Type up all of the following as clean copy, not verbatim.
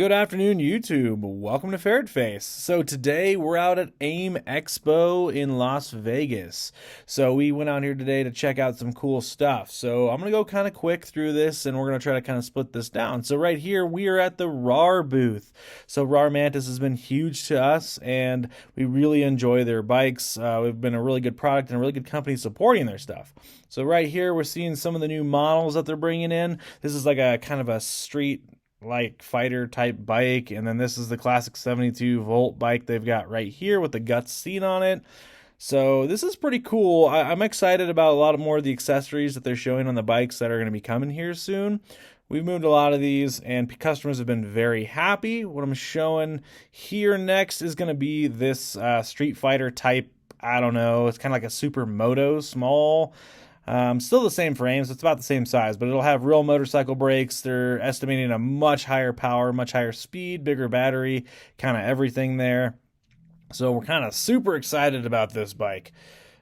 Good afternoon, YouTube. Welcome to Ferret Face. So today we're out at AIMExpo in Las Vegas. So we went out here today to check out some cool stuff. So I'm going to go kind of quick through this and we're going to try to kind of split this down. So right here we are at the RAR booth. So RAR Mantis has been huge to us and we really enjoy their bikes. We've been a really good product and a really good company supporting their stuff. So right here we're seeing some of the new models that they're bringing in. This is like a kind of a street like fighter type bike, and then this is the classic 72 volt bike they've got right here with the guts seat on it. So this is pretty cool. I'm excited about a lot more of the accessories that they're showing on the bikes that are going to be coming here soon. We've moved a lot of these and customers have been very happy. What I'm showing here next is going to be this street fighter type, I don't know, it's kind of like a supermoto small. Still the same frames, it's about the same size, but it'll have real motorcycle brakes. They're estimating a much higher power, much higher speed, bigger battery, kind of everything there. So we're kind of super excited about this bike.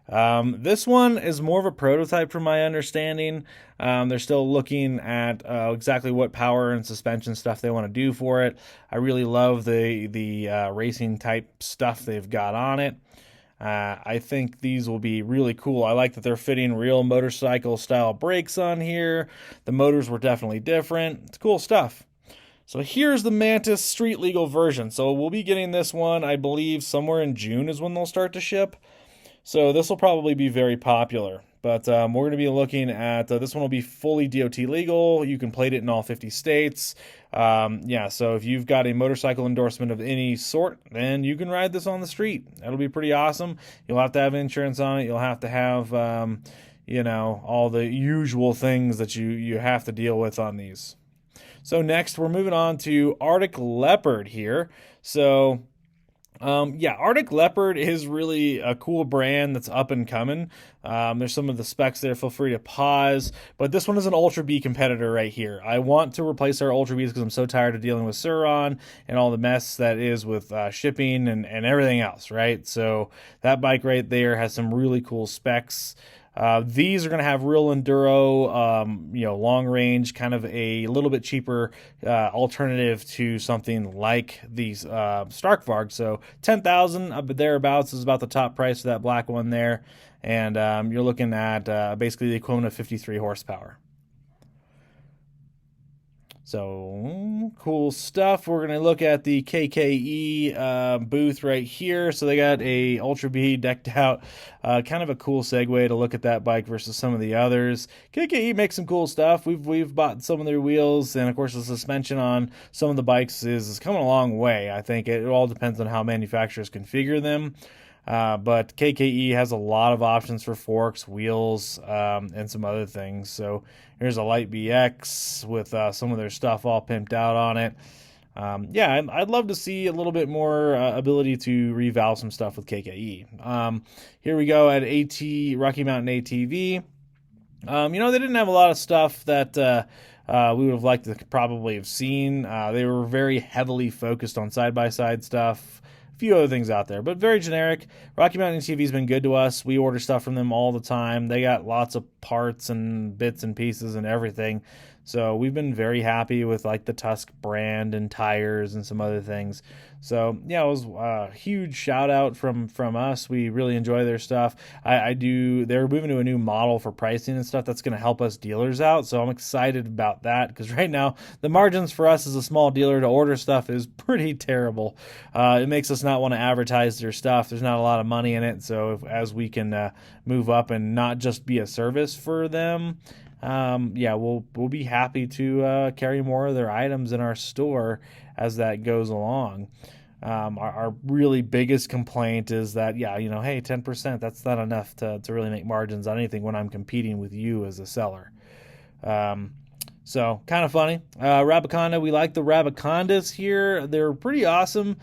This one is more of a prototype from my understanding. They're still looking at exactly what power and suspension stuff they want to do for it. I really love the racing type stuff they've got on it. I think these will be really cool. I like that they're fitting real motorcycle style brakes on here. The motors were definitely different. It's cool stuff. So here's the Mantis street legal version. So we'll be getting this one, I believe, somewhere in June is when they'll start to ship. So this will probably be very popular. But we're going to be looking at, this one will be fully DOT legal. You can plate it in all 50 states. So if you've got a motorcycle endorsement of any sort, then you can ride this on the street. That'll be pretty awesome. You'll have to have insurance on it. You'll have to have, all the usual things that you have to deal with on these. So next, we're moving on to Arctic Leopard here. So Arctic Leopard is really a cool brand that's up and coming. There's some of the specs there. Feel free to pause. But this one is an Ultra B competitor right here. I want to replace our Ultra Bs because I'm so tired of dealing with Suron and all the mess that is with shipping and everything else, right? So that bike right there has some really cool specs. These are going to have real enduro, long range, kind of a little bit cheaper alternative to something like these Starkvarg. So 10,000 up thereabouts is about the top price for that black one there, and you're looking at basically the equivalent of 53 horsepower. So cool stuff. We're going to look at the KKE booth right here. So they got a Ultra B decked out. Kind of a cool segue to look at that bike versus some of the others. KKE makes some cool stuff. We've bought some of their wheels, and of course the suspension on some of the bikes is coming a long way. I think it all depends on how manufacturers configure them. But KKE has a lot of options for forks, wheels, and some other things. So here's a Light BX with some of their stuff all pimped out on it. I'd love to see a little bit more ability to revalve some stuff with KKE. Here we go at Rocky Mountain ATV. They didn't have a lot of stuff that we would have liked to probably have seen. They were very heavily focused on side-by-side stuff. Few other things out there, but very generic. Rocky Mountain ATV has been good to us. We order stuff from them all the time. They got lots of parts and bits and pieces and everything. So we've been very happy with like the Tusk brand and tires and some other things. So it was a huge shout out from us. We really enjoy their stuff. They're moving to a new model for pricing and stuff that's going to help us dealers out. So I'm excited about that because right now the margins for us as a small dealer to order stuff is pretty terrible. It makes us not want to advertise their stuff. There's not a lot of money in it. So as we can move up and not just be a service for them, we'll be happy to carry more of their items in our store as that goes along. Our really biggest complaint is that, hey, 10%, that's not enough to really make margins on anything when I'm competing with you as a seller. So kind of funny. RAB Conda, we like the RAB Condas here. They're pretty awesome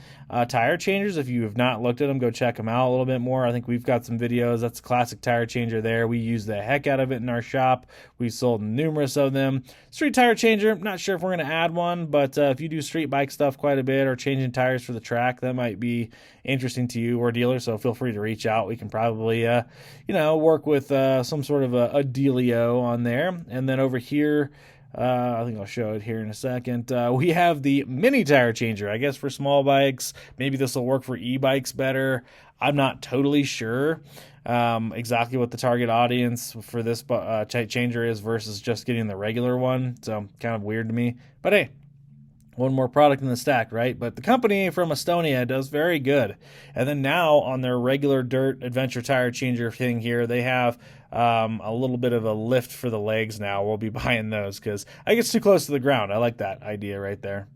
tire changers. If you have not looked at them, go check them out a little bit more. I think we've got some videos. That's a classic tire changer there. We use the heck out of it in our shop. We sold numerous of them. Street tire changer, not sure if we're going to add one, but if you do street bike stuff quite a bit or changing tires for the track, that might be interesting to you or dealer. So feel free to reach out. We can probably, work with some sort of a dealio on there. And then over here, I think I'll show it here in a second. We have the mini tire changer. I guess for small bikes, maybe this will work for e-bikes better. I'm not totally sure exactly what the target audience for this changer is versus just getting the regular one. So kind of weird to me. But hey, one more product in the stack, right? But the company from Estonia does very good. And then now on their regular dirt adventure tire changer thing here, they have a little bit of a lift for the legs now. We'll be buying those because I get too close to the ground. I like that idea right there.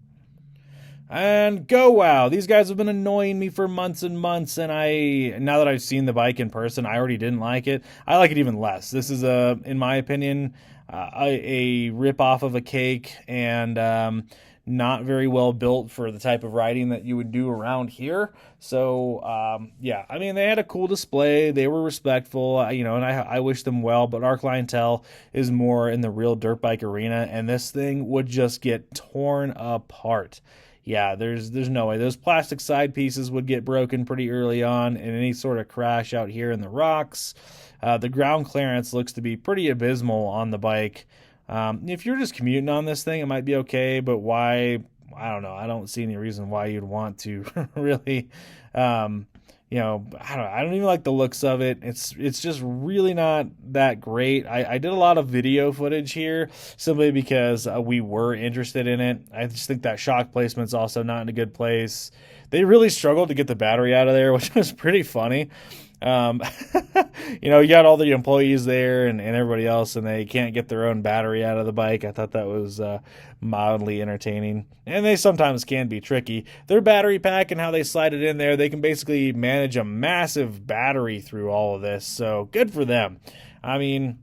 And go wow, these guys have been annoying me for months and months, and now that I've seen the bike in person, I already didn't like it. I like it even less. This is in my opinion, a rip off of a cake, and not very well built for the type of riding that you would do around here. So yeah, I mean, they had a cool display. They were respectful, and I wish them well, but our clientele is more in the real dirt bike arena, and this thing would just get torn apart. Yeah, there's no way. Those plastic side pieces would get broken pretty early on in any sort of crash out here in the rocks. The ground clearance looks to be pretty abysmal on the bike. If you're just commuting on this thing, it might be okay, but why? I don't know. I don't see any reason why you'd want to really, I don't even like the looks of it. It's just really not that great. I did a lot of video footage here simply because we were interested in it. I just think that shock placement's also not in a good place. They really struggled to get the battery out of there, which was pretty funny. You got all the employees there and everybody else, and they can't get their own battery out of the bike. I thought that was mildly entertaining. And they sometimes can be tricky. Their battery pack and how they slide it in there, they can basically manage a massive battery through all of this. So good for them. I mean,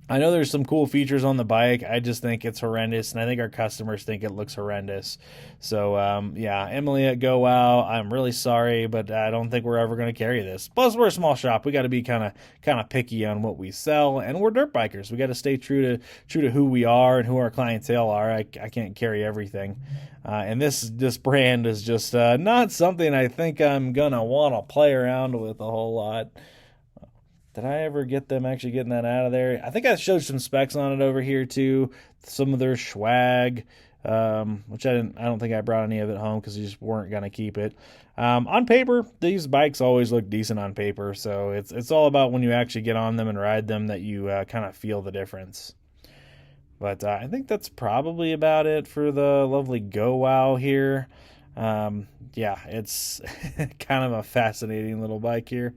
I know there's some cool features on the bike. I just think it's horrendous, and I think our customers think it looks horrendous. So, yeah, Emily at Go Wow, I'm really sorry, but I don't think we're ever going to carry this. Plus, we're a small shop. We got to be kind of picky on what we sell, and we're dirt bikers. We got to stay true to who we are and who our clientele are. I can't carry everything, and this brand is just not something I think I'm gonna want to play around with a whole lot. Did I ever get them actually getting that out of there? I think I showed some specs on it over here too. Some of their swag, which I don't think I brought any of it home because we just weren't gonna keep it. On paper, these bikes always look decent on paper, so it's all about when you actually get on them and ride them that you kind of feel the difference. But I think that's probably about it for the lovely Go Wow here. Yeah, it's kind of a fascinating little bike here.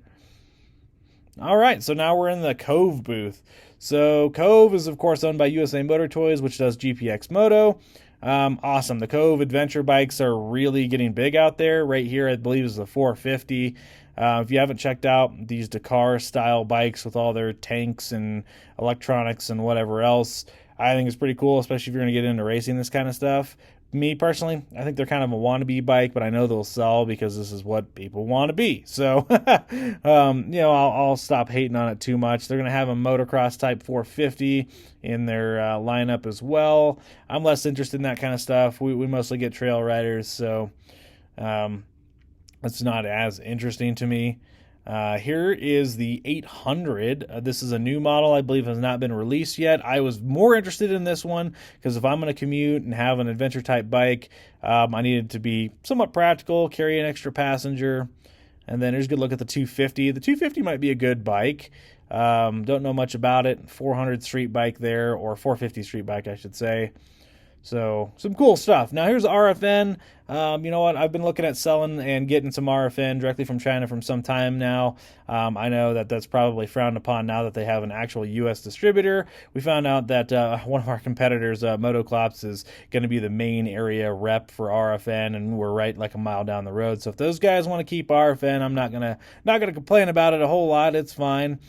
All right, so now we're in the COVE booth. So COVE is, of course, owned by USA Motor Toys, which does GPX Moto. Awesome. The COVE adventure bikes are really getting big out there. Right here, I believe, is the 450. If you haven't checked out these Dakar-style bikes with all their tanks and electronics and whatever else, I think it's pretty cool, especially if you're going to get into racing this kind of stuff. Me, personally, I think they're kind of a wannabe bike, but I know they'll sell because this is what people want to be. So, I'll stop hating on it too much. They're going to have a motocross type 450 in their lineup as well. I'm less interested in that kind of stuff. We mostly get trail riders, so it's not as interesting to me. Here is the 800. This is a new model, I believe has not been released yet. I was more interested in this one because if I'm going to commute and have an adventure type bike, I needed to be somewhat practical, carry an extra passenger. And then here's a good look at the 250. The 250 might be a good bike. Don't know much about it. 400 street bike there, or 450 street bike, I should say. So some cool stuff. Now here's RFN. You know what? I've been looking at selling and getting some RFN directly from China for some time now. I know that that's probably frowned upon now that they have an actual U.S. distributor. We found out that one of our competitors, Motoclops, is going to be the main area rep for RFN, and we're right like a mile down the road. So if those guys want to keep RFN, I'm not gonna complain about it a whole lot. It's fine.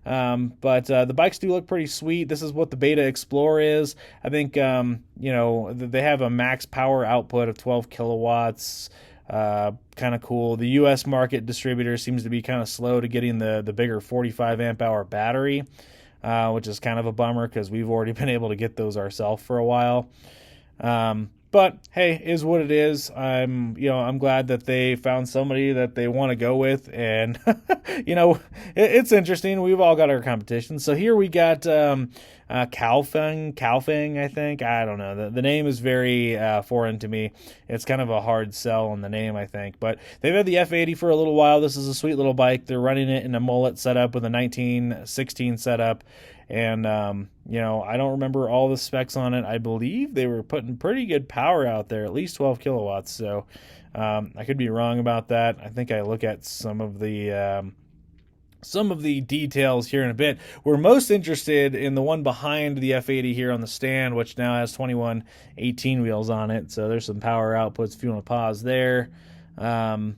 But the bikes do look pretty sweet. This is what the Beta Explorer is. I think, they have a max power output of 12 kilowatts. Kind of cool. The U.S. market distributor seems to be kind of slow to getting the bigger 45 amp hour battery, which is kind of a bummer because we've already been able to get those ourselves for a while. But hey, is what it is. I'm glad that they found somebody that they want to go with, and it's interesting. We've all got our competition. So here we got Kaofeng, I think. I don't know. The name is very foreign to me. It's kind of a hard sell on the name, I think. But they've had the F80 for a little while. This is a sweet little bike. They're running it in a mullet setup with a 1916 setup. And, I don't remember all the specs on it. I believe they were putting pretty good power out there, at least 12 kilowatts. So I could be wrong about that. I think I look at some of the details here in a bit. We're most interested in the one behind the F80 here on the stand, which now has 2118 wheels on it. So there's some power outputs if you want to pause there. The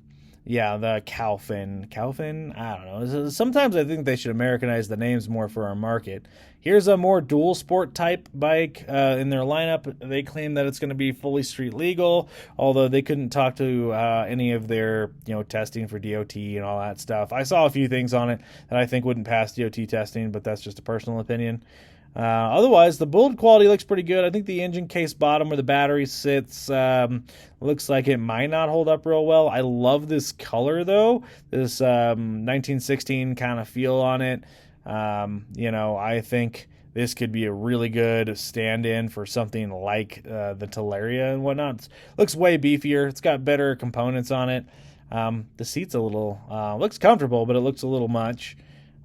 Kaofeng, I don't know. Sometimes I think they should Americanize the names more for our market. Here's a more dual sport type bike in their lineup. They claim that it's going to be fully street legal, although they couldn't talk to any of their testing for DOT and all that stuff. I saw a few things on it that I think wouldn't pass DOT testing, but that's just a personal opinion. Otherwise, the build quality looks pretty good. I think the engine case bottom where the battery sits looks like it might not hold up real well. I love this color, though. This 1916 kind of feel on it. I think this could be a really good stand-in for something like the Teleria and whatnot. Looks way beefier. It's got better components on it. The seat's a little looks comfortable, but it looks a little much.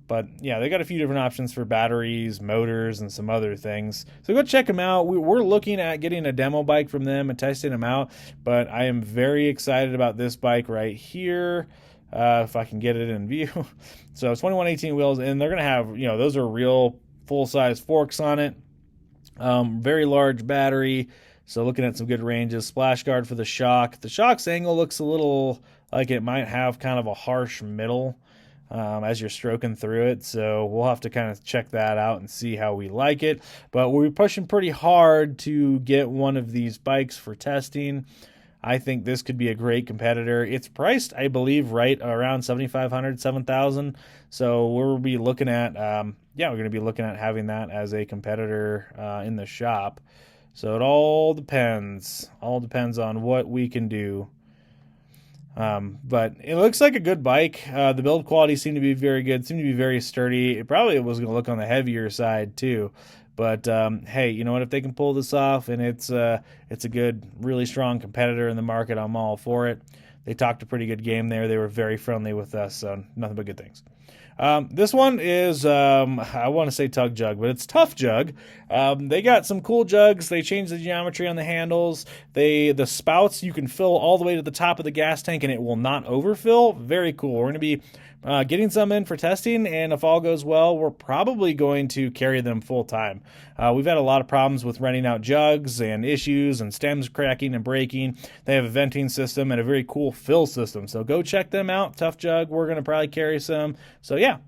But yeah, they got a few different options for batteries, motors, and some other things. So go check them out. We're looking at getting a demo bike from them and testing them out. But I am very excited about this bike right here, if I can get it in view. So it's 2118 wheels, and they're going to have, those are real full-size forks on it. Very large battery. So looking at some good ranges. Splash guard for the shock. The shock's angle looks a little like it might have kind of a harsh middle as you're stroking through it. So we'll have to kind of check that out and see how we like it. But we're pushing pretty hard to get one of these bikes for testing. I think this could be a great competitor. It's priced, I believe, right around $7,500, $7,000. So we'll be looking at, we're going to be looking at having that as a competitor in the shop. So it all depends on what we can do. But it looks like a good bike. The build quality seemed to be very good, seemed to be very sturdy. It probably was going to look on the heavier side too. But hey, you know what? If they can pull this off and it's a good, really strong competitor in the market, I'm all for it. They talked a pretty good game there. They were very friendly with us, so nothing but good things. This one is, I want to say Tug Jug, but it's Tough Jug. They got some cool jugs. They changed the geometry on the handles. The spouts, you can fill all the way to the top of the gas tank and it will not overfill. Very cool. We're going to be getting some in for testing, and if all goes well, we're probably going to carry them full time. We've had a lot of problems with renting out jugs and issues and stems cracking and breaking. They have a venting system and a very cool fill system, so go check them out. Tough Jug, we're going to probably carry some. So yeah,